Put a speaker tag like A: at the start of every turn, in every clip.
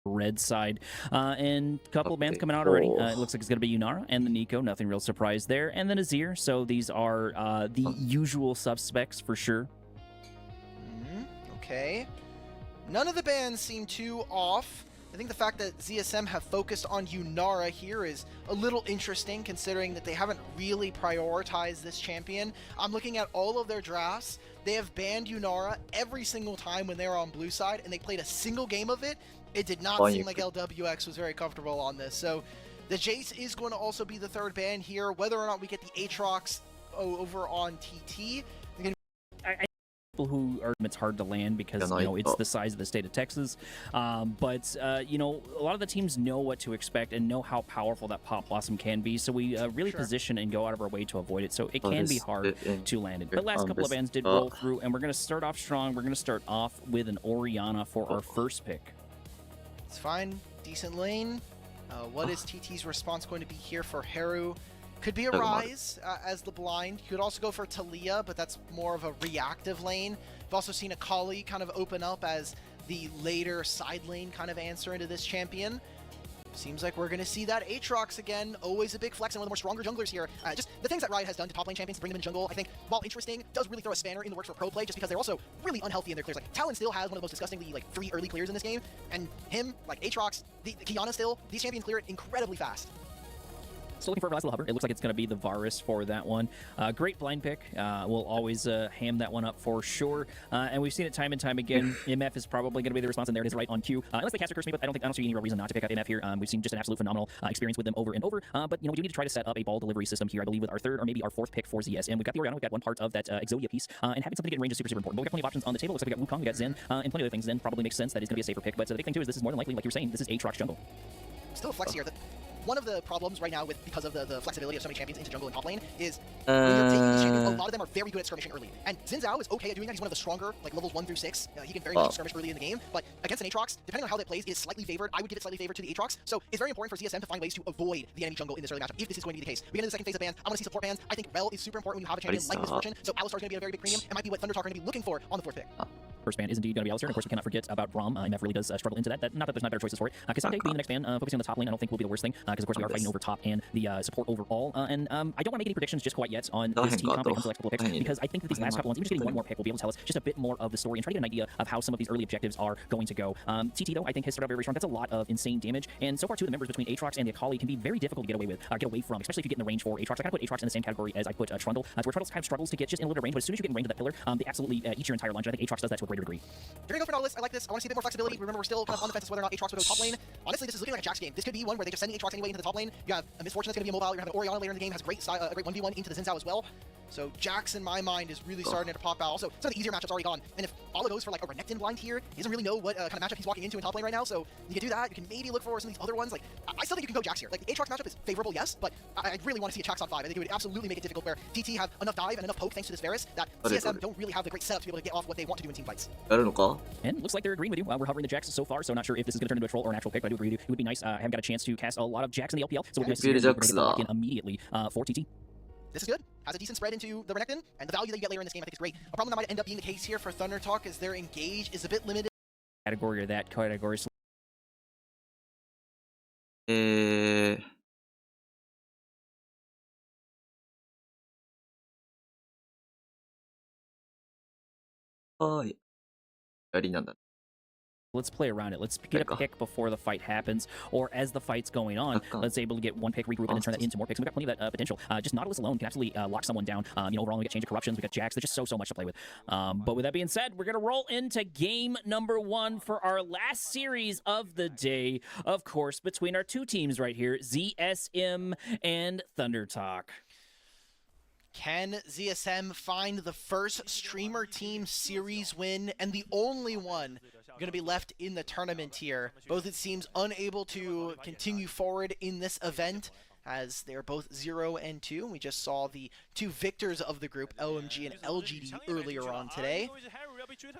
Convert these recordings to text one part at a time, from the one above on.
A: red side. And a couple of bans coming out already. It looks like it's going to be Yunara and the Nico. Nothing real surprise there. And then Azir. So these are the usual suspects for sure.
B: Okay. None of the bans seem too off. I think the fact that ZSM have focused on Yunara here is a little interesting, considering that they haven't really prioritized this champion. I'm looking at all of their drafts. They have banned Yunara every single time when they were on blue side, and they played a single game of it. It did not seem like LWX was very comfortable on this. So the Jace is going to also be the third ban here. Whether or not we get the Aatrox over on TT,
A: people who are, it's hard to land because you know it's the size of the state of Texas, but you know, a lot of the teams know what to expect and know how powerful that Pop Blossom can be, so we really position and go out of our way to avoid it, so it can be hard to land it. But last couple of bans did roll through, and we're going to start off strong. We're going to start off with an Orianna for our first pick.
B: It's fine, decent lane. What is TT's response going to be here for Haru? Could be a Rise as the blind. You could also go for Talia, but that's more of a reactive lane. We've also seen Akali kind of open up as the later side lane kind of answer into this champion. Seems like we're going to see that Aatrox again. Always a big flex and one of the more stronger junglers here. Just the things that Riot has done to top lane champions to bring them in jungle, I think, while interesting, does really throw a spanner in the works for pro play, just because they're also really unhealthy in their clears. Like, Talon still has one of the most disgustingly, like, free early clears in this game, and him, like, Aatrox, the Kiana still, these champions clear it incredibly fast.
A: Still looking for a last little hover. It looks like it's going to be the Varus for that one. Great blind pick. We'll always ham that one up for sure. And we've seen it time and time again. MF is probably going to be the response, and there it is right on cue. Unless they caster curse me, but I don't see any real reason not to pick up MF here. We've seen just an absolute phenomenal experience with them over and over. But you know, we do need to try to set up a ball delivery system here. I believe with our third or maybe our fourth pick for ZSM. We've got the Orianna. We've got one part of that Exodia piece, and having something to get in range is super important. But we've got plenty of options on the table. Looks like we got Wukong, we got Zen, and plenty of other things. Zen probably makes sense. That is going to be a safer pick. But the big thing too is this is more than likely, like you were saying, this is Aatrox jungle.
B: Still a flex here. One of the problems right now because of the flexibility of so many champions into jungle and top lane is when you're taking these champions, a lot of them are very good at skirmishing early. And Xin Zhao is okay at doing that. He's one of the stronger, like levels 1 through 6. He can very much skirmish early in the game, but against an Aatrox, depending on how that plays, is slightly favored. I would give it slightly favored to the Aatrox. So it's very important for ZSM to find ways to avoid the enemy jungle in this early matchup, if this is going to be the case. We get into the second phase of bans. I want to see support bans. I think Rel is super important when you have a champion like Misfortune. So Alistar's going to be a very big premium. It might be what Thundertalk are going to be looking for on the fourth pick.
A: First ban is indeed going to be Alistar, and of course we cannot forget about Braum. MF really does struggle into that. Not that there's not better choices for it. Cassandra being the next ban, focusing on the top lane, I don't think will be the worst thing, because of course we are fighting over top and the support overall. And I don't want to make any predictions just quite yet on this team comp when it comes to the next couple of picks, because I think that these last couple ones, even just getting one more pick, will be able to tell us just a bit more of the story and try to get an idea of how some of these early objectives are going to go. TT though, I think has started out very strong. That's a lot of insane damage, and so far two of the members between Aatrox and the Akali can be very difficult to get away from, especially if you get in the range for Aatrox. I kind of put Aatrox in the same category as I put Trundle, where Trundle kind of struggles to get just in a little bit of range, but as soon as you get in range of that pillar, they absolutely eat your entire lunge. And I think Aatrox does that to a greater degree.
B: You're gonna go for Nautilus. I like this. I want to see a bit more flexibility. Remember, we're still kind of on the fence as whether or not Aatrox would go top lane. Honestly, this is looking like a Jax game. This could be one where they just send the Aatrox anyway into the top lane. You have a Misfortune that's gonna be immobile. You're gonna have an Orianna later in the game, has great 1v1 into the Xin Zhao as well. So Jax, in my mind, is really starting to pop out. Also, some of the easier matchups already gone. And if Ala goes for like a Renekton blind here, he doesn't really know what kind of matchup he's walking into in top lane right now. So you can do that. You can maybe look for some of these other ones. Like, I still think you can go Jax here. Like, the Aatrox matchup is favorable, yes, but I really want to see a Jax on 5. I think it would absolutely make it difficult where TT have enough dive and enough poke thanks to this Varus that CSM don't really have the great setup to be able to get off what they want to do in team fights.
A: And looks like they're agreeing with you. We're hovering the Jax so far, so not sure if this is going to turn into a troll or an actual pick, but I do agree with you. It would be nice. I haven't got a chance to cast a lot of Jax in the LPL, so we're going to see if we're going to lock in immediately for TT.
B: This is good. Has a decent spread into the Renekton, and the value that you get later in this game I think is great. A problem that might end up being the case here for Thundertalk is their engage is a bit limited.
A: Category or that category. Let's play around it. Let's get a pick before the fight happens, or as the fight's going on, let's able to get one pick, regroup, and then turn that into more picks. We've got plenty of that potential. Just Nautilus alone can absolutely lock someone down. You know, overall, we got Change of Corruptions, we got Jax. There's just so much to play with. But with that being said, we're gonna roll into game number 1 for our last series of the day. Of course, between our two teams right here, ZSM and Thundertalk.
B: Can ZSM find the first streamer team series win and the only one going to be left in the tournament here? Both, it seems, unable to continue forward in this event as they're both 0 and 2. We just saw the two victors of the group, LMG and LGD, earlier on today.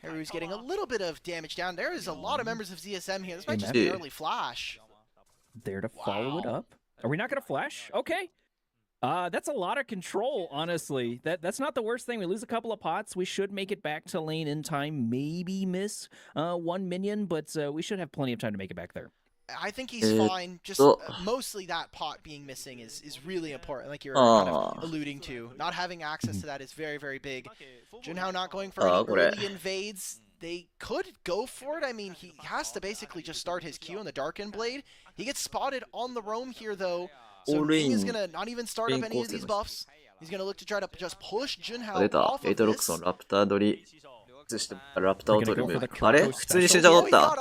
B: Haru's getting a little bit of damage down. There is a lot of members of ZSM here. This might just be an early flash.
A: There to follow it up. Are we not going to flash? Okay. That's a lot of control, honestly. That's not the worst thing. We lose a couple of pots. We should make it back to lane in time. Maybe miss one minion, but we should have plenty of time to make it back there.
B: I think he's fine. Just mostly that pot being missing is really important, like you were kind of alluding to. Not having access to that is very, very big. Junhao not going for any early invades. They could go for it. I mean, he has to basically just start his Q on the Darken Blade. He gets spotted on the roam here, though. So Ning is going to not even start up any of these buffs. He's going to look to try to just push Junhao off of this.
C: ラプター取りしてラプターを取る。あれ普通に死んじゃった。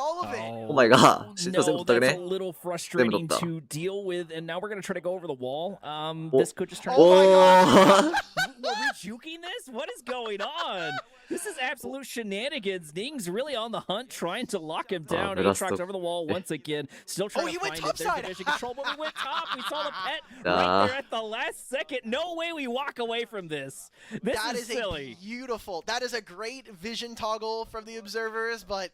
C: お前が死んだ全部取ったね。全部取った。
A: to deal with, and now we're going to try to go over the wall. This could just turn.
B: Oh my
A: God! Are we juking this? What is going on? This is absolute shenanigans. Ning's really on the hunt, trying to lock him down. Aatrox over the wall once again, still trying to find it. They're finishing control, but we went top. We saw the pet right there at the last second. No way we walk away from this. This is silly.
B: Beautiful. That is a great vision toggle from the observers, but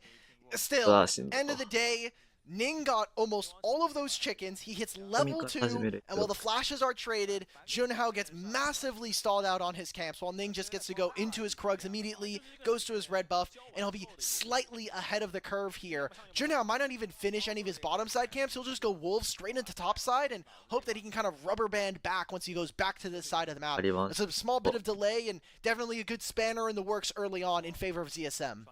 B: still, end of the day, Ning got almost all of those chickens. He hits level 2, and while the flashes are traded, Junhao gets massively stalled out on his camps, while Ning just gets to go into his Krugs immediately, goes to his red buff, and he'll be slightly ahead of the curve here. Junhao might not even finish any of his bottom side camps. He'll just go wolf straight into top side and hope that he can kind of rubber band back once he goes back to this side of the map. It's a small bit of delay, and definitely a good spanner in the works early on in favor of ZSM.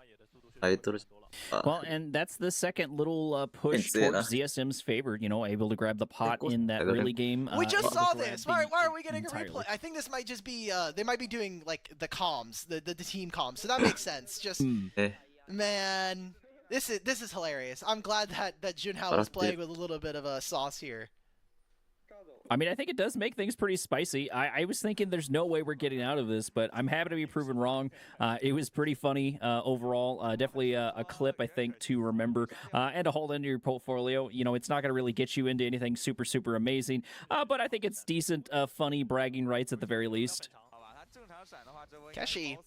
A: Well, and that's the second little push towards ZSM's favor, you know, able to grab the pot in that early game.
B: We just saw this. Why are we getting a replay? I think this might just be, they might be doing, like, the comms, the team comms, so that makes sense. Just, man, this is hilarious. I'm glad that Junhao was playing with a little bit of a sauce here.
A: I mean, I think it does make things pretty spicy. I was thinking there's no way we're getting out of this, but I'm happy to be proven wrong. It was pretty funny overall. Definitely a clip, I think, to remember and to hold into your portfolio. You know, it's not going to really get you into anything super, super amazing, but I think it's decent, funny bragging rights at the very least.
B: Keshi,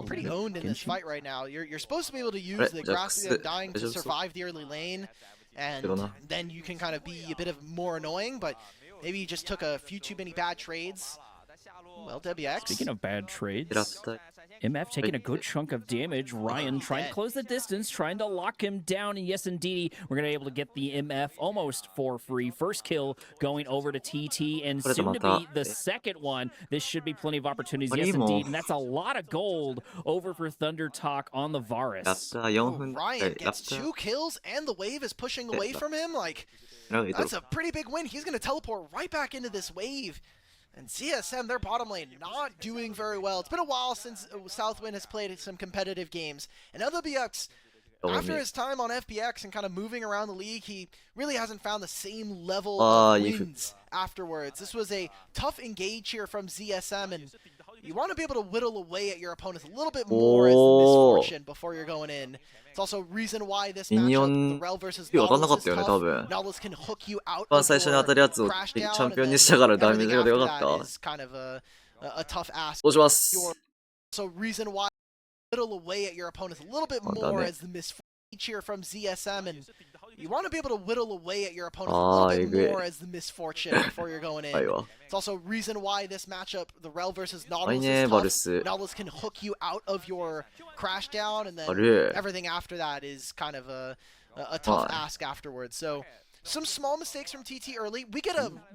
B: pretty owned in this fight right now. You're supposed to be able to use the Grassy Undying to survive the early lane, and then you can kind of be a bit more annoying, but maybe you just took a few too many bad trades. Well, WX.
A: Speaking of bad trades, MF taking a good chunk of damage. Ryan trying to close the distance, trying to lock him down. And yes, indeed, we're going to be able to get the MF almost for free. First kill going over to TT, and soon to be the second one. This should be plenty of opportunities. Yes, indeed. And that's a lot of gold over for Thunder Talk on the Varus.
B: Ryan gets 2 kills, and the wave is pushing away from him. Like, that's a pretty big win. He's going to teleport right back into this wave. And ZSM, their bottom lane, not doing very well. It's been a while since Southwind has played some competitive games. And LWX, after his time on FPX and kind of moving around the league, he really hasn't found the same level of wins afterwards. This was a tough engage here from ZSM, and you want to be able to whittle away at your opponents a little bit more as the misfortune before you're going in. It's also a reason why this matchup, the Rel versus Nautilus, is tough. Nautilus can hook you out of your crash down, and then everything after that is kind of a tough ask. So reason why whittle away at your opponents a little bit more as the misfortune here from ZSM, and you want to be able to whittle away at your opponents a little bit more as the misfortune before you're going in. It's also a reason why this matchup, the Rel versus Nautilus, is tough. Nautilus can hook you out of your crash down, and then everything after that is kind of a tough ask afterwards. So some small mistakes from TT early. We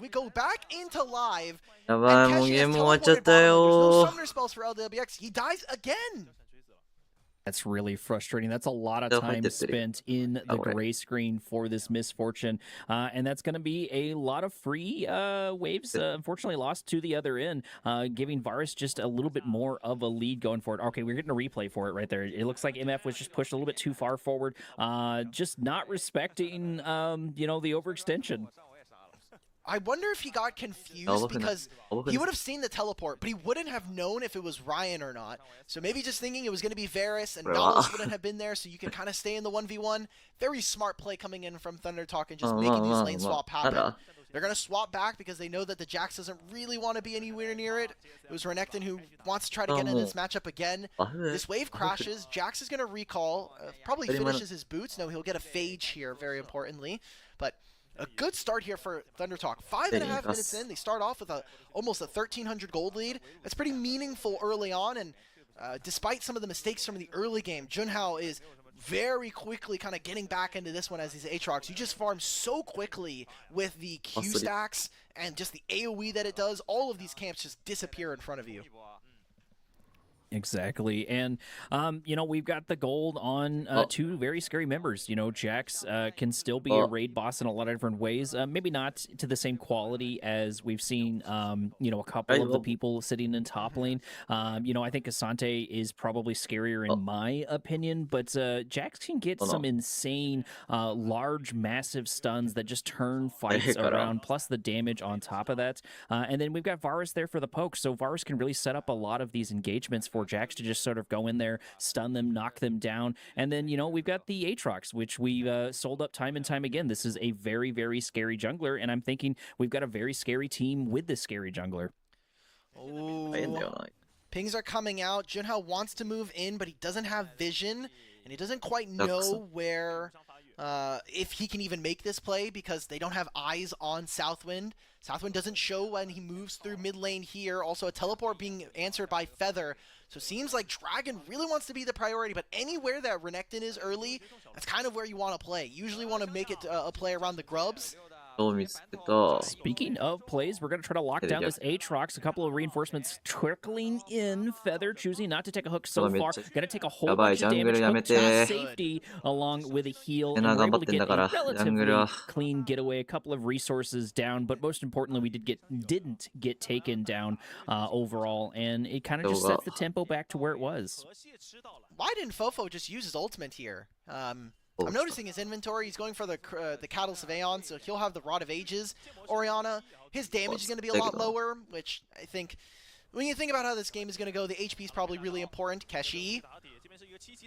B: go back into live, and Keshi has teleported bottom. There's no summoner spells for LWX. He dies again.
A: That's really frustrating. That's a lot of time spent in the gray screen for this misfortune. And that's going to be a lot of free waves, unfortunately lost to the other end, giving Varus just a little bit more of a lead going forward. Okay, we're getting a replay for it right there. It looks like MF was just pushed a little bit too far forward, just not respecting, you know, the overextension.
B: I wonder if he got confused because he would have seen the teleport, but he wouldn't have known if it was Ryan or not. So maybe just thinking it was going to be Varus and Nautilus wouldn't have been there, so you can kind of stay in the 1v1. Very smart play coming in from Thunder Talk and just making these lane swap happen. They're going to swap back because they know that the Jax doesn't really want to be anywhere near it. It was Renekton who wants to try to get in this matchup again. This wave crashes. Jax is going to recall, probably finishes his boots. No, he'll get a Phage here, very importantly. But A good start here for Thunder Talk. 5.5 minutes in, they start off with almost a 1,300 gold lead. That's pretty meaningful early on, and despite some of the mistakes from the early game, Junhao is very quickly kind of getting back into this one as these Aatrox. You just farm so quickly with the Q stacks and just the AoE that it does. All of these camps just disappear in front of you.
A: Exactly. And, you know, we've got the gold on two very scary members. You know, Jax can still be a raid boss in a lot of different ways. Maybe not to the same quality as we've seen, you know, a couple of the people sitting in top lane. You know, I think Asante is probably scarier in my opinion, but Jax can get some insane, large, massive stuns that just turn fights around, plus the damage on top of that. And then we've got Varus there for the poke, so Varus can really set up a lot of these engagements for Jax to just sort of go in there, stun them, knock them down. And then, you know, we've got the Aatrox, which we've sold up time and time again. This is a very, very scary jungler, and I'm thinking we've got a very scary team with this scary jungler.
B: Oh, pings are coming out. Junhao wants to move in, but he doesn't have vision, and he doesn't quite know where, if he can even make this play, because they don't have eyes on Southwind. Southwind doesn't show when he moves through mid lane here. Also, a teleport being answered by Feather. So it seems like Dragon really wants to be the priority, but anywhere that Renekton is early, that's kind of where you want to play. Usually want to make it a play around the grubs.
A: Speaking of plays, we're going to try to lock down this Aatrox. A couple of reinforcements trickling in. Feather choosing not to take a hook so far. Going to take a whole bunch of damage. Hook to safety along with a heal. And we're able to get a relatively clean getaway. A couple of resources down, but most importantly, we didn't get taken down overall. And it kind of just sets the tempo back to where it was.
B: Why didn't Fofo just use his ultimate here? I'm noticing his inventory. He's going for the Catalyst of Aeon, so he'll have the Rod of Ages. Orianna, his damage is going to be a lot lower, which I think, when you think about how this game is going to go, the HP is probably really important. Keshi.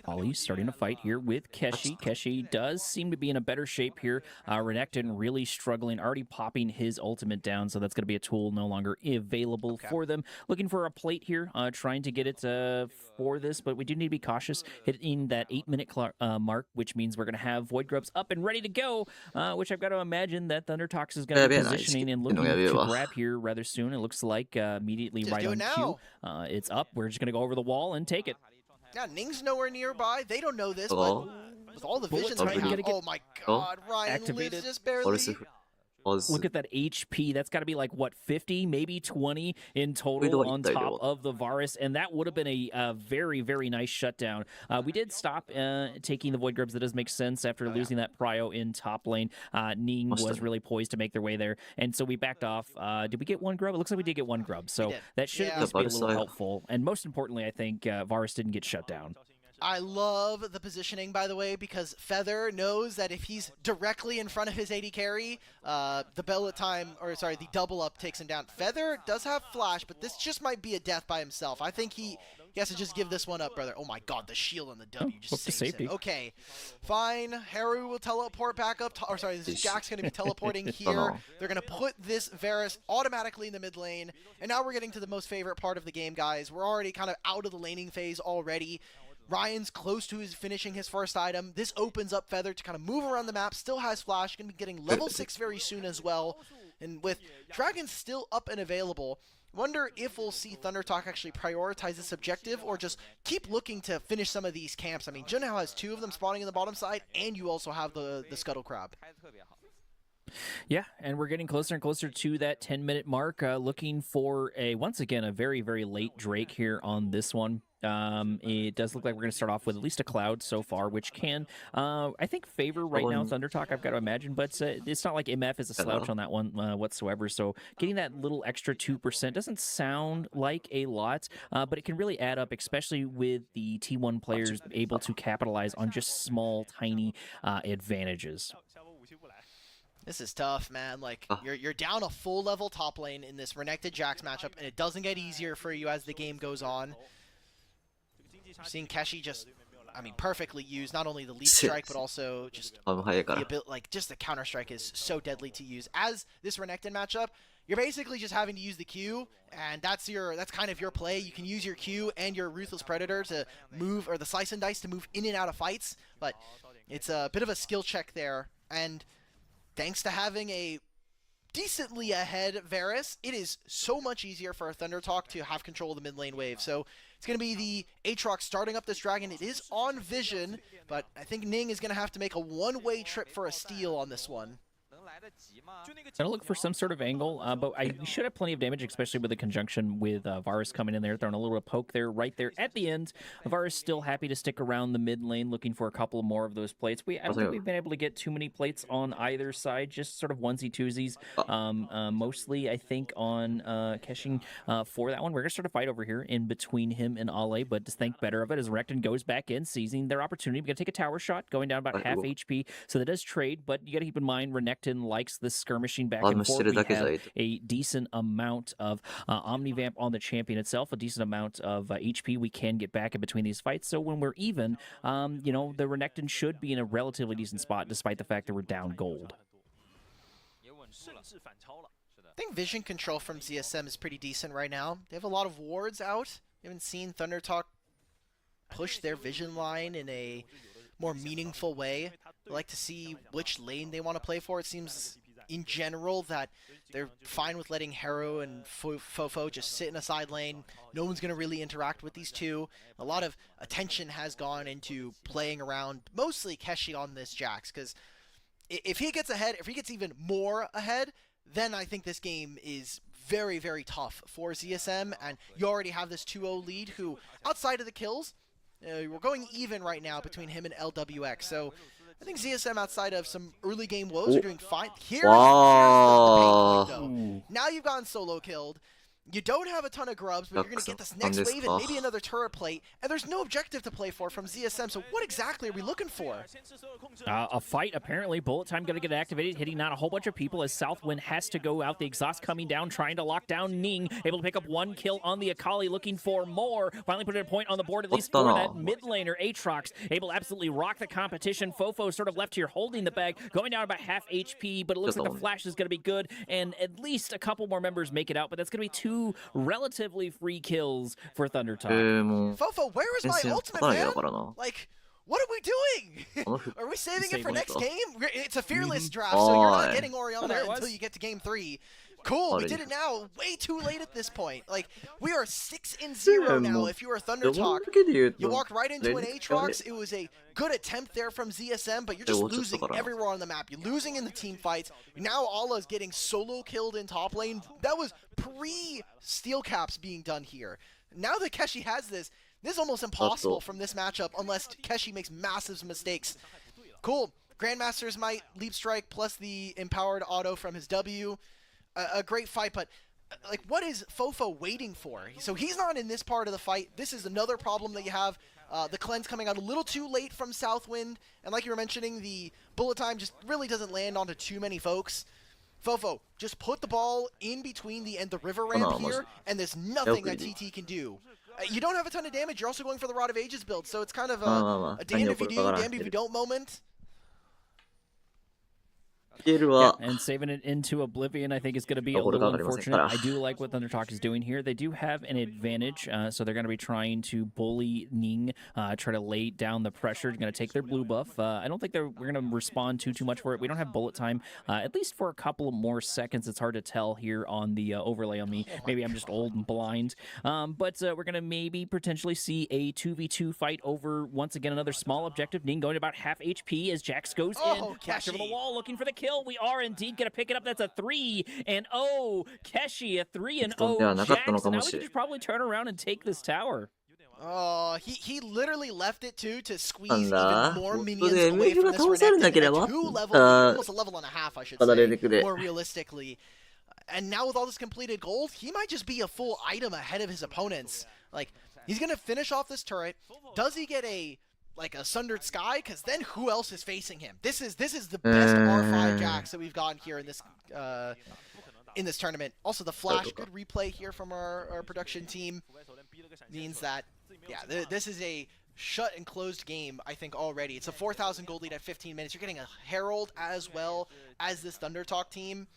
A: Ollie's starting to fight here with Keshi. Keshi does seem to be in a better shape here. Renekton really struggling, already popping his ultimate down, so that's going to be a tool no longer available for them. Looking for a plate here, trying to get it for this, but we do need to be cautious, hitting that 8-minute mark, which means we're going to have Void Grubs up and ready to go, which I've got to imagine that Thundertox is going to be positioning and looking to grab here rather soon. It looks like immediately just right on cue. It's up. We're just going to go over the wall and take it.
B: Yeah, Ning's nowhere nearby. They don't know this, but with all the visions right now, oh my god, Ryan lives just barely.
A: Look at that HP. That's got to be like, what, 50, maybe 20 in total on top of the Varus, and that would have been a very, very nice shutdown. We did stop taking the Void Grubs. That does make sense after losing that prio in top lane. Ning was really poised to make their way there, and so we backed off. Did we get one grub? It looks like we did get one grub, so that should at least be a little helpful. And most importantly, I think Varus didn't get shut down.
B: I love the positioning, by the way, because Feather knows that if he's directly in front of his AD carry, the double up takes him down. Feather does have flash, but this just might be a death by himself. I think he has to just give this one up, brother. Oh my god, the shield on the W just saves it. Okay, fine. Haru will teleport back up. This is Jax going to be teleporting here. They're going to put this Varus automatically in the mid lane. And now we're getting to the most favorite part of the game, guys. We're already kind of out of the laning phase already. Ryan's close to finishing his first item. This opens up Feather to kind of move around the map. Still has flash. Going to be getting level 6 very soon as well. And with Dragon still up and available, wonder if we'll see Thundertalk actually prioritize this objective or just keep looking to finish some of these camps. I mean, Junhao has 2 of them spawning in the bottom side, and you also have the Scuttle Crab.
A: Yeah, and we're getting closer and closer to that 10-minute mark, looking for, once again, a very, very late Drake here on this one. It does look like we're going to start off with at least a Cloud so far, which can, I think, favor right now Thundertalk, I've got to imagine, but it's not like MF is a slouch on that one whatsoever, so getting that little extra 2% doesn't sound like a lot, but it can really add up, especially with the T1 players able to capitalize on just small, tiny advantages.
B: This is tough, man. Like, you're down a full level top lane in this Renekton Jax matchup, and it doesn't get easier for you as the game goes on. We're seeing Keshi just, I mean, perfectly use not only the leap strike, but also just just the counter strike is so deadly to use. As this Renekton matchup, you're basically just having to use the Q, and that's kind of your play. You can use your Q and your Ruthless Predator to move, or the Slice and Dice to move in and out of fights, but it's a bit of a skill check there. And thanks to having a decently ahead Varus, it is so much easier for Thunder Talk to have control of the mid lane wave. So it's going to be the Aatrox starting up this dragon. It is on vision, but I think Ning is going to have to make a one-way trip for a steal on this one.
A: Gonna look for some sort of angle, but we should have plenty of damage, especially with the conjunction with Varus coming in there, throwing a little poke there, right there at the end. Varus still happy to stick around the mid lane, looking for a couple more of those plates. I don't think we've been able to get too many plates on either side, just sort of onesie twosies. Mostly, I think, on Keshi for that one. We're gonna start a fight over here in between him and Ale, but just think better of it as Renekton goes back in, seizing their opportunity. We're gonna take a tower shot, going down about half HP, so that does trade, but you gotta keep in mind Renekton likes this skirmishing back and forth. We have a decent amount of Omnivamp on the champion itself, a decent amount of HP we can get back in between these fights. So when we're even, you know, the Renekton should be in a relatively decent spot, despite the fact that we're down gold.
B: I think vision control from ZSM is pretty decent right now. They have a lot of wards out. We haven't seen Thunder Talk push their vision line in a more meaningful way. I like to see which lane they want to play for. It seems in general that they're fine with letting Harrow and Fofo just sit in a side lane. No one's going to really interact with these two. A lot of attention has gone into playing around, mostly Keshi on this Jax, because if he gets ahead, if he gets even more ahead, then I think this game is very, very tough for ZSM, and you already have this 2-0 lead who, outside of the kills, we're going even right now between him and LWX, so I think ZSM, outside of some early game woes, are doing fine. Here's the pain point, though. Now you've gotten solo killed. You don't have a ton of grubs, but you're going to get this next wave and maybe another turret plate, and there's no objective to play for from ZSM, so what exactly are we looking for?
A: A fight, apparently. Bullet time going to get activated, hitting out a whole bunch of people as Southwind has to go out. The exhaust coming down, trying to lock down Ning, able to pick up one kill on the Akali, looking for more. Finally put a point on the board, at least for that mid laner. Aatrox able to absolutely rock the competition. Fofo sort of left here holding the bag, going down about half HP, but it looks like the flash is going to be good, and at least a couple more members make it out, but that's going to be two relatively free kills for Thunder Talk.
B: Fofo, where is my ultimate, man? Like, what are we doing? Are we saving it for next game? It's a fearless draft, so you're not getting Orianna until you get to game 3. Cool, we did it now. Way too late at this point. Like, we are 6-0 now if you are Thunder Talk. You walked right into an Aatrox. It was a good attempt there from ZSM, but you're just losing everywhere on the map. You're losing in the team fights. Now Allah's getting solo killed in top lane. That was pre-steel caps being done here. Now that Keshi has this is almost impossible from this matchup unless Keshi makes massive mistakes. Cool. Grandmasters might leap strike plus the empowered auto from his W. A great fight, but like, what is Fofo waiting for? So he's not in this part of the fight. This is another problem that you have. The cleanse coming out a little too late from Southwind, and like you were mentioning, the bullet time just really doesn't land onto too many folks. Fofo, just put the ball in between the river ramp here, and there's nothing that TT can do. You don't have a ton of damage. You're also going for the Rod of Ages build, so it's kind of a damned if you do, damned if you don't moment.
A: Yeah, and saving it into Oblivion, I think, is going to be a little unfortunate. I do like what Thunder Talk is doing here. They do have an advantage, so they're going to be trying to bully Ning, try to lay down the pressure. They're going to take their blue buff. I don't think we're going to respond too much for it. We don't have bullet time, at least for a couple more seconds. It's hard to tell here on the overlay on me. Maybe I'm just old and blind. But we're going to maybe potentially see a 2v2 fight over, once again, another small objective. Ning going to about half HP as Jax goes in, flash over the wall, looking for the kill. We are indeed going to pick it up. That's a 3-0 Keshi, a 3-0 Jax. Now we can just probably turn around and take this tower.
B: He literally left it to squeeze even more minions away from this Renekton. 2 levels, almost a level and a half, I should say, more realistically. And now with all this completed gold, he might just be a full item ahead of his opponents. Like, he's going to finish off this turret. Does he get a Sundered Sky? Because then who else is facing him? This is the best R5 Jax that we've gotten here in this tournament. Also, the flash, good replay here from our production team, means that, yeah, this is a shut and closed game, I think, already. It's a 4,000 gold lead at 15 minutes. You're getting a Herald as well as this Thunder Talk team.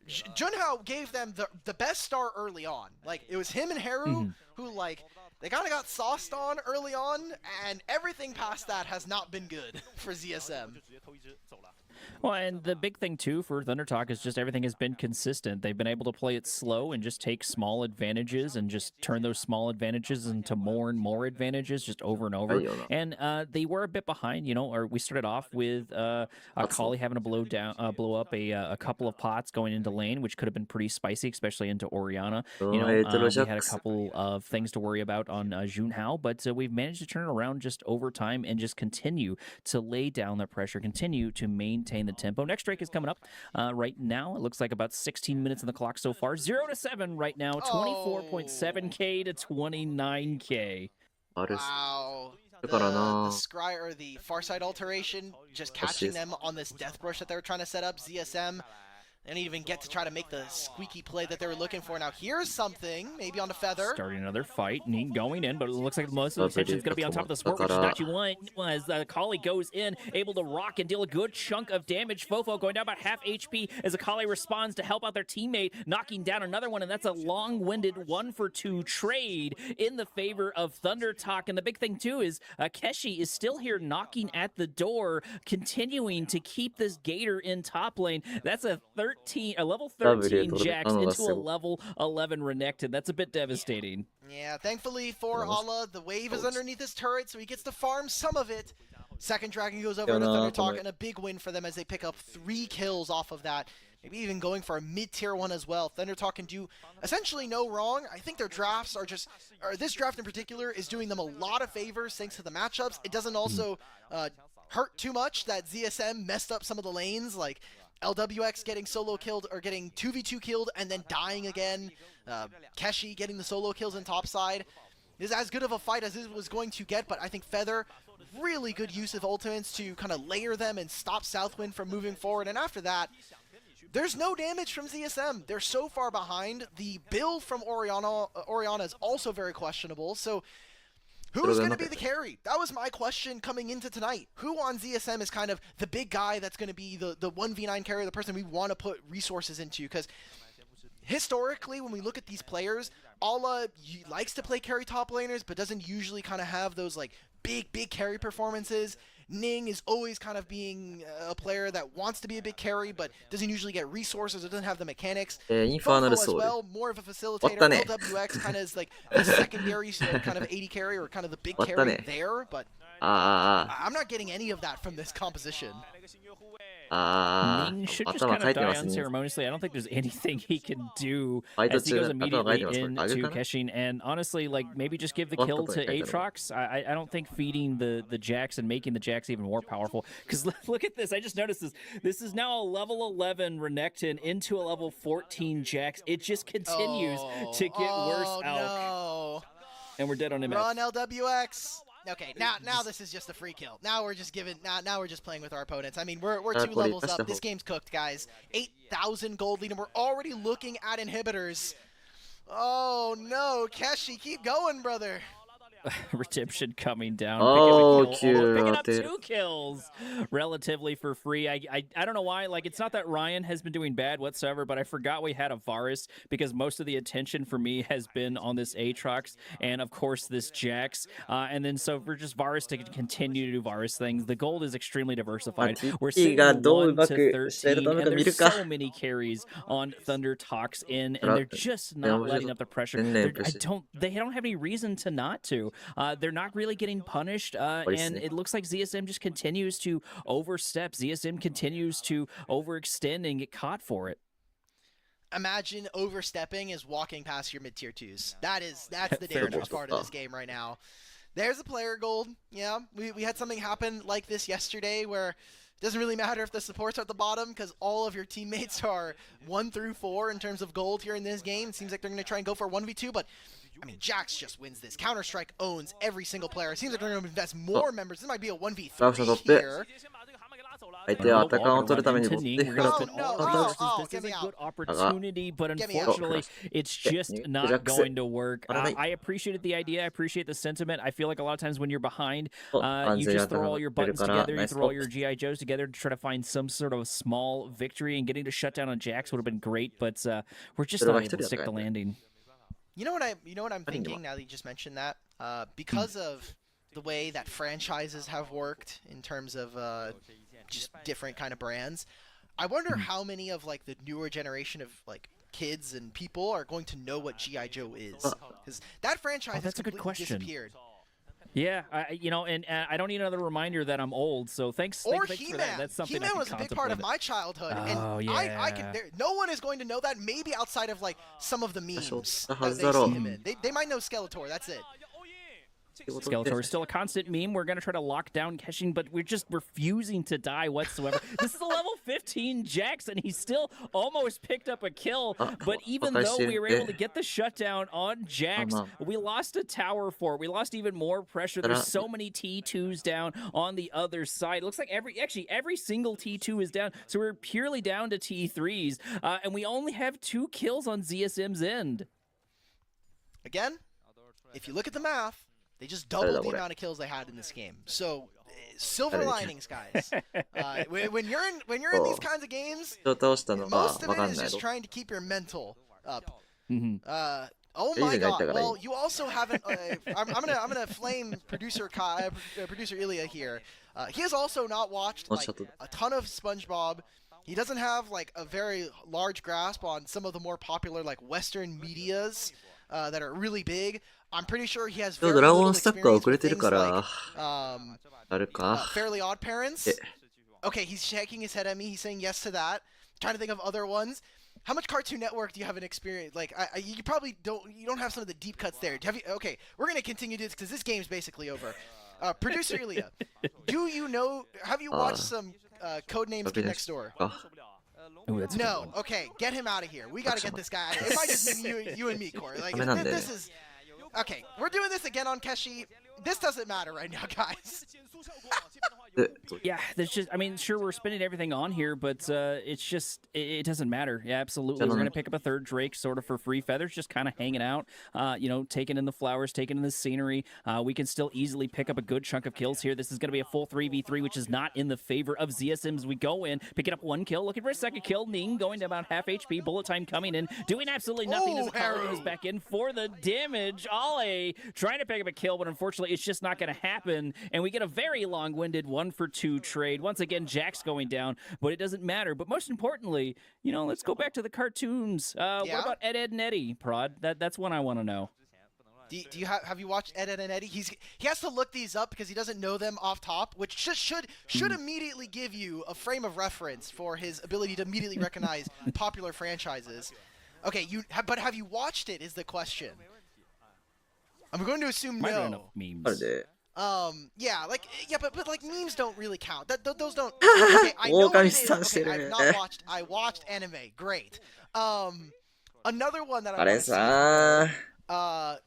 B: Junhao gave them the best start early on. Like, it was him and Haru who, like, they kind of got sauced on early on, and everything past that has not been good for ZSM.
A: Well, and the big thing too for Thunder Talk is just everything has been consistent. They've been able to play it slow and just take small advantages and just turn those small advantages into more and more advantages just over and over. And they were a bit behind, you know, or we started off with Akali having to blow up a couple of pots going into lane, which could have been pretty spicy, especially into Orianna. You know, we had a couple of things to worry about on Junhao, but we've managed to turn it around just over time and just continue to lay down the pressure, continue to maintain the tempo. Next Drake is coming up right now. It looks like about 16 minutes on the clock so far. 0-7 right now. 24.7k to 29k.
B: Wow. The Scry or the Farsight alteration, just catching them on this death brush that they were trying to set up. ZSM didn't even get to try to make the squeaky play that they were looking for. Now here's something, maybe on the feather.
A: Starting another fight, Ning going in, but it looks like most of the attention is going to be on top of the support, which is not what you want. As Akali goes in, able to rock and deal a good chunk of damage. Fofo going down about half HP as Akali responds to help out their teammate, knocking down another one, and that's a long-winded 1-for-2 trade in the favor of Thunder Talk. And the big thing too is Keshi is still here knocking at the door, continuing to keep this Gator in top lane. That's a level 13 Jax into a level 11 Renekton. That's a bit devastating.
B: Yeah, thankfully for Allah, the wave is underneath his turret, so he gets to farm some of it. Second Dragon goes over to Thunder Talk, and a big win for them as they pick up 3 kills off of that. Maybe even going for a mid-tier one as well. Thunder Talk can do essentially no wrong. I think their drafts are just, or this draft in particular is doing them a lot of favors thanks to the matchups. It doesn't also hurt too much that ZSM messed up some of the lanes, like LWX getting solo killed or getting 2v2 killed and then dying again. Keshi getting the solo kills in topside. This is as good of a fight as it was going to get, but I think Feather, really good use of ultimates to kind of layer them and stop Southwind from moving forward. And after that, there's no damage from ZSM. They're so far behind. The build from Orianna is also very questionable. So who's going to be the carry? That was my question coming into tonight. Who on ZSM is kind of the big guy that's going to be the 1v9 carry, the person we want to put resources into? Because historically, when we look at these players, Allah likes to play carry top laners, but doesn't usually kind of have those like big carry performances. Ning is always kind of being a player that wants to be a big carry, but doesn't usually get resources or doesn't have the mechanics. Fofo as well, more of a facilitator. LWX kind of is like a secondary kind of AD carry or kind of the big carry there, but I'm not getting any of that from this composition.
A: Ning should just kind of die unceremoniously. I don't think there's anything he can do as he goes immediately into Keshin. And honestly, like maybe just give the kill to Aatrox. I don't think feeding the Jax and making the Jax even more powerful. Because look at this. I just noticed this. This is now a level 11 Renekton into a level 14 Jax. It just continues to get worse out.
B: No.
A: And we're dead on him.
B: Run LWX. Okay, now this is just a free kill. Now we're just now we're just playing with our opponents. I mean, we're 2 levels up. This game's cooked, guys. 8,000 gold lead, and we're already looking at inhibitors. Oh no, Keshi, keep going, brother.
A: Redemption coming down.
C: Picking
A: up 2 kills relatively for free. I don't know why. Like, it's not that Ryan has been doing bad whatsoever, but I forgot we had a Varus because most of the attention for me has been on this Aatrox and, of course, this Jax. And then so for just Varus to continue to do Varus things, the gold is extremely diversified. We're seeing 1 to 13, and there's so many carries on Thunder Talks in, and they're just not letting up the pressure. They don't have any reason to not to. They're not really getting punished, and it looks like ZSM just continues to overstep. ZSM continues to overextend and get caught for it.
B: Imagine overstepping is walking past your mid-tier 2s. That's the dangerous part of this game right now. There's a player gold. Yeah, we had something happen like this yesterday where it doesn't really matter if the supports are at the bottom because all of your teammates are 1 through 4 in terms of gold here in this game. It seems like they're going to try and go for a 1v2, but I mean, Jax just wins this. Counter-Strike owns every single player. It seems like they're going to invest more members. This might be a 1v3 here.
A: This is a good opportunity, but unfortunately, it's just not going to work. I appreciated the idea. I appreciate the sentiment. I feel like a lot of times when you're behind, you just throw all your buttons together, you throw all your G.I. Joes together to try to find some sort of small victory, and getting to shut down on Jax would have been great, but we're just not able to stick the landing.
B: You know what I'm thinking now that you just mentioned that? Because of the way that franchises have worked in terms of just different kind of brands. I wonder how many of like the newer generation of like kids and people are going to know what G.I. Joe is, because that franchise has completely disappeared.
A: Yeah, you know, and I don't need another reminder that I'm old. So thanks for that. That's something
B: He-Man was a big part of my childhood, and
A: yeah.
B: I can. No one is going to know that. Maybe outside of like some of the memes that they see him in. They might know Skeletor. That's it.
A: Skeletor is still a constant meme. We're going to try to lock down Keshin, but we're just refusing to die whatsoever. This is a level 15 Jax, and he still almost picked up a kill. But even though we were able to get the shutdown on Jax, we lost a tower for it. We lost even more pressure. There's so many T2s down on the other side. It looks like every single T2 is down, so we're purely down to T3s. And we only have 2 kills on ZSM's end.
B: Again, if you look at the math, they just doubled the amount of kills they had in this game. So, silver linings, guys. When you're in these kinds of games, most of it is just trying to keep your mental up. Oh my God! Well, you also haven't. I'm gonna flame producer Ilya here. He has also not watched like a ton of SpongeBob. He doesn't have like a very large grasp on some of the more popular like Western medias that are really big. I'm pretty sure he has very little experience with things like Fairly Odd Parents. Okay, he's shaking his head at me. He's saying yes to that. Trying to think of other ones. How much Cartoon Network do you have an experience? Like, you probably don't. You don't have some of the deep cuts there. Have you? Okay, we're gonna continue this because this game's basically over. Producer Ilya, do you know? Have you watched some Codenames Kid Next Door?
A: Ooh, that's
B: no. Okay, get him out of here. We gotta get this guy out of here. It might just be you and me, Corey. Like, this is. Okay, we're doing this again on Keshi. This doesn't matter right now, guys.
A: Yeah, there's just, I mean, sure, we're spinning everything on here, but it's just, it doesn't matter. Yeah, absolutely. We're going to pick up a third Drake sort of for free. Feather's just kind of hanging out, you know, taking in the flowers, taking in the scenery. We can still easily pick up a good chunk of kills here. This is going to be a full 3v3, which is not in the favor of ZSM as we go in, picking up 1 kill, looking for a second kill. Ning going to about half HP, bullet time coming in, doing absolutely nothing as Haru goes back in for the damage. Ale trying to pick up a kill, but unfortunately it's just not going to happen, and we get a very long-winded 1-for-2 trade. Once again, Jack's going down, but it doesn't matter. But most importantly, you know, let's go back to the cartoons. What about Ed, Ed, and Eddie, Prod? That's one I want to know.
B: Do you have you watched Ed, Ed, and Eddie? He has to look these up because he doesn't know them off top, which should immediately give you a frame of reference for his ability to immediately recognize popular franchises. Okay, but have you watched it? Is the question. I'm going to assume no.
A: Memes.
B: Yeah, but like memes don't really count. Those don't. Okay, I know what it is. Okay, I watched anime. Great. Another one that I want to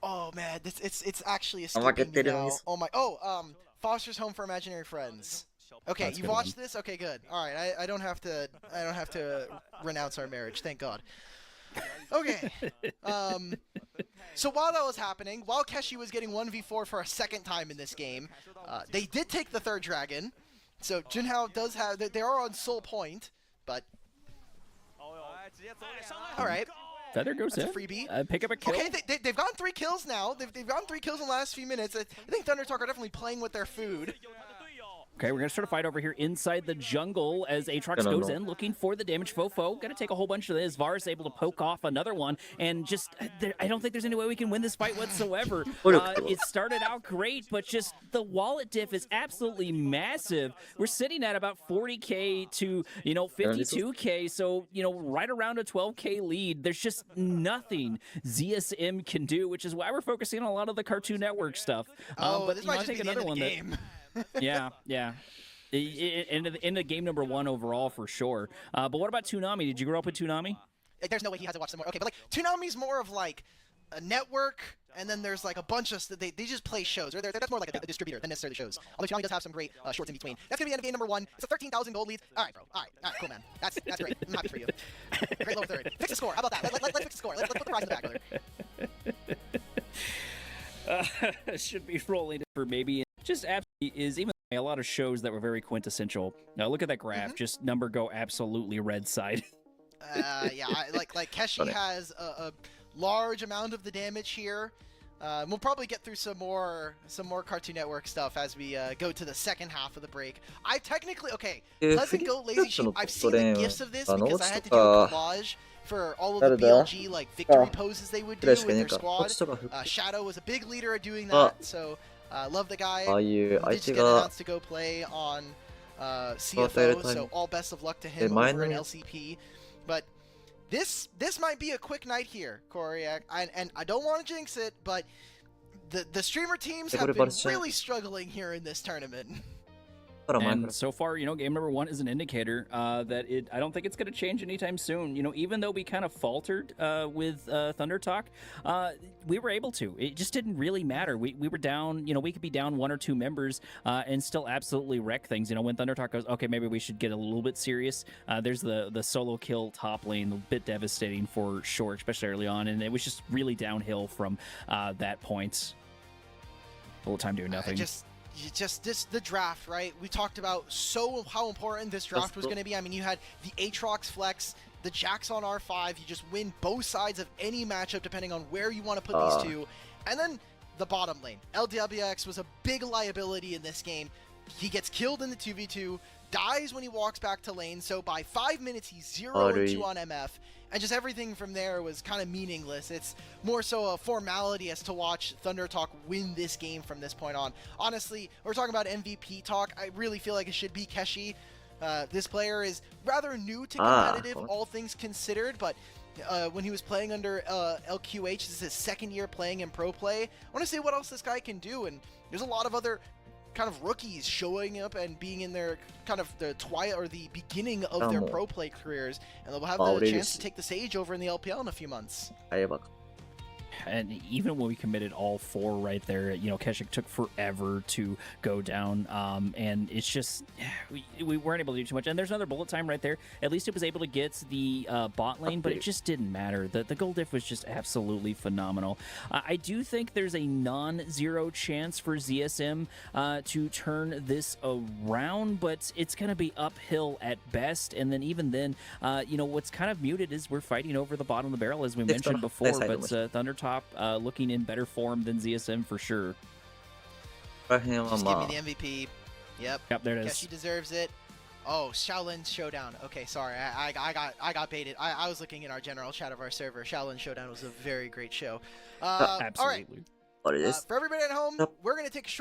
B: oh man, it's actually escaping me now. Oh my. Foster's Home for Imaginary Friends. Okay, you watched this? Okay, good. All right, I don't have to renounce our marriage. Thank God. Okay. So while that was happening, while Keshi was getting 1v4 for a second time in this game, they did take the third dragon. So Junhao does have, they are on soul point, but all right.
A: Feather goes
B: That's
A: in.
B: A freebie.
A: Pick up a kill.
B: Okay, they've gotten 3 kills now. They've gotten 3 kills in the last few minutes. I think Thunder Talk are definitely playing with their food.
A: Okay, we're going to start a fight over here inside the jungle as Aatrox goes in looking for the damage. Fofo going to take a whole bunch of this. Varus able to poke off another one, and just, I don't think there's any way we can win this fight whatsoever. It started out great, but just the wallet diff is absolutely massive. We're sitting at about 40k to, you know, 52k, so, you know, right around a 12k lead. There's just nothing ZSM can do, which is why we're focusing on a lot of the Cartoon Network stuff.
B: But this might just be the end of the game.
A: Yeah. Into game number 1 overall for sure. But what about Toonami? Did you grow up with Toonami?
B: There's no way he has to watch some more. Okay, but like Toonami's more of like a network, and then there's like a bunch of they just play shows. That's more like a distributor than necessarily shows. Although Toonami does have some great shorts in between. That's gonna be the end of game number 1. It's a 13,000 gold lead. All right, bro. All right, cool, man. That's great. I'm happy for you. Great lower third. Fix the score. How about that? Let's fix the score. Let's put the prize in the back there.
A: Should be rolling for maybe just absolutely is even a lot of shows that were very quintessential. Now look at that graph, just number go absolutely red side.
B: Yeah, like Keshi has a large amount of the damage here. We'll probably get through some more Cartoon Network stuff as we go to the second half of the break. I technically Pleasant Goat Lazy Sheep. I've seen the gifs of this because I had to do a collage for all of the BLG like victory poses they would do with their squad. Shadow was a big leader at doing that, so love the guy. He did get announced to go play on CFO, so all best of luck to him over in LCP. But this might be a quick night here, Corey, and I don't want to jinx it, but the streamer teams have been really struggling here in this tournament.
A: And so far, game number 1 is an indicator that I don't think it's going to change anytime soon. Even though we kind of faltered with Thunder Talk, we were able to. It just didn't really matter. We were down, we could be down 1 or 2 members and still absolutely wreck things. When Thunder Talk goes, okay, maybe we should get a little bit serious. There's the solo kill top lane, a bit devastating for sure, especially early on. And it was just really downhill from that point. A little time doing nothing.
B: The draft, right? We talked about how important this draft was going to be. I mean, you had the Aatrox flex, the Jax on R5. You just win both sides of any matchup depending on where you want to put these two. And then the bottom lane. LWX was a big liability in this game. He gets killed in the 2v2, dies when he walks back to lane. So by 5 minutes, he's 0-2 on MF. And just everything from there was kind of meaningless. It's more so a formality as to watch Thunder Talk win this game from this point on. Honestly, we're talking about MVP talk. I really feel like it should be Keshi. This player is rather new to competitive, all things considered, but when he was playing under LQH, this is his second year playing in pro play. I want to see what else this guy can do, and there's a lot of other kind of rookies showing up and being in their kind of the twilight or the beginning of their pro play careers, and they'll have the chance to take the stage over in the LPL in a few months.
A: And even when we committed all 4 right there, Keshik took forever to go down. And it's just, we weren't able to do too much. And there's another bullet time right there. At least it was able to get the bot lane, but it just didn't matter. The gold diff was just absolutely phenomenal. I do think there's a non-zero chance for ZSM to turn this around, but it's going to be uphill at best. And then even then, what's kind of muted is we're fighting over the bottom of the barrel, as we mentioned before, but Thunder Talk looking in better form than ZSM for sure.
B: Just give me the MVP. Yep,
A: there it is.
B: Keshi deserves it. Oh, Shaolin Showdown. Okay, sorry, I got baited. I was looking in our general chat of our server. Shaolin Showdown was a very great show.
A: Absolutely.
B: All right. For everybody at home, we're gonna take a short